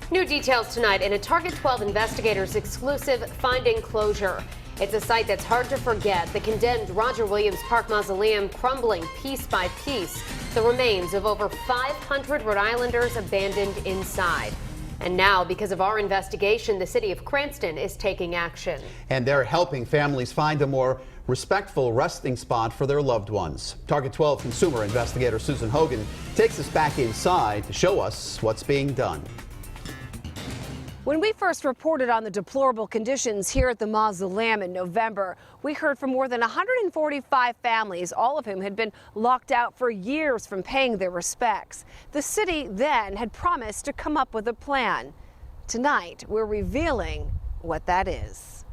New details tonight in a Target 12 investigators exclusive finding closure. It's a site that's hard to forget. The condemned Roger Williams Park Mausoleum crumbling piece by piece. The remains of over 500 Rhode Islanders abandoned inside. And now, because of our investigation, the city of Cranston is taking action. And they're helping families find a more respectful resting spot for their loved ones. Target 12 consumer investigator Susan Hogan takes us back inside to show us what's being done. When we first reported on the deplorable conditions here at the Mausoleum in November, we heard from more than 145 families, all of whom had been locked out for years from paying their respects. The city then had promised to come up with a plan. Tonight, we're revealing what that is.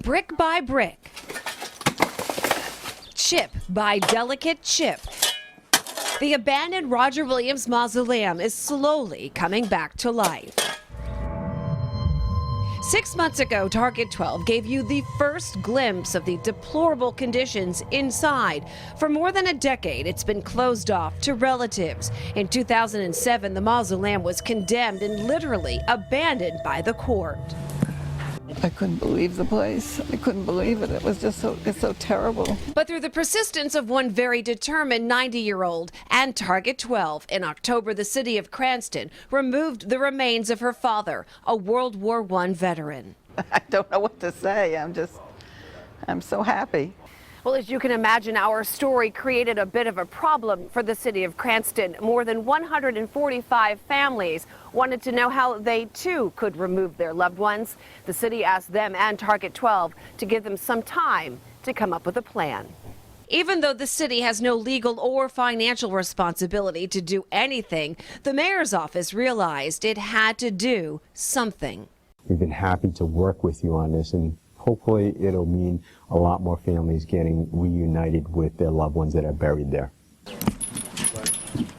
Brick by brick, chip by delicate chip, the abandoned Roger Williams Mausoleum is slowly coming back to life. 6 months ago, Target 12 gave you the first glimpse of the deplorable conditions inside. For more than a decade, it's been closed off to relatives. In 2007, the mausoleum was condemned and literally abandoned by the court. I couldn't believe the place. I couldn't believe it. It was just it's so terrible. But through the persistence of one very determined 90-year-old and Target 12, in October, the city of Cranston removed the remains of her father, a World War I veteran. I don't know what to say. I'm so happy. Well, as you can imagine, our story created a bit of a problem for the city of Cranston. More than 145 families wanted to know how they, too, could remove their loved ones. The city asked them and Target 12 to give them some time to come up with a plan. Even though the city has no legal or financial responsibility to do anything, the mayor's office realized it had to do something. We've been happy to work with you on this, and hopefully it'll mean a lot more families getting reunited with their loved ones that are buried there.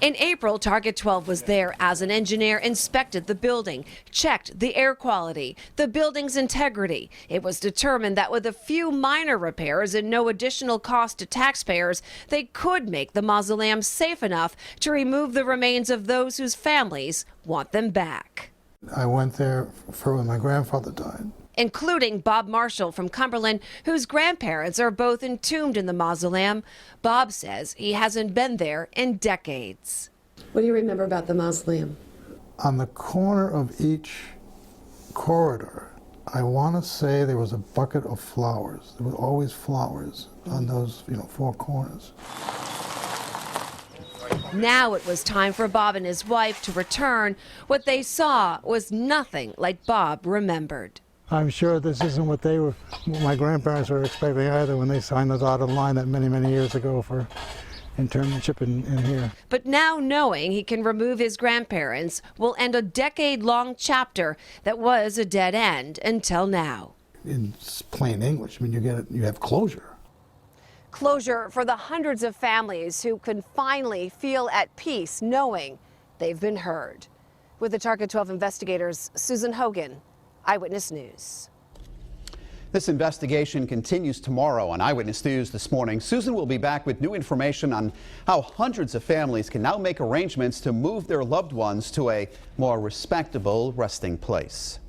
In April, Target 12 was there as an engineer inspected the building, checked the air quality, the building's integrity. It was determined that with a few minor repairs and no additional cost to taxpayers, they could make the mausoleum safe enough to remove the remains of those whose families want them back. I went there for when my grandfather died, Including Bob Marshall from Cumberland, whose grandparents are both entombed in the mausoleum. Bob says he hasn't been there in decades. What do you remember about the mausoleum? On the corner of each corridor, I want to say there was a bucket of flowers. There were always flowers on those, four corners. Now it was time for Bob and his wife to return. What they saw was nothing like Bob remembered. I'm sure this isn't what my grandparents were expecting either when they signed the dotted line that many, many years ago for internship in here. But now knowing he can remove his grandparents will end a decade-long chapter that was a dead end until now. In plain English, you have closure. Closure for the hundreds of families who can finally feel at peace knowing they've been heard. With the Target 12 investigators, Susan Hogan, Eyewitness News. This investigation continues tomorrow on Eyewitness News this morning. Susan will be back with new information on how hundreds of families can now make arrangements to move their loved ones to a more respectable resting place.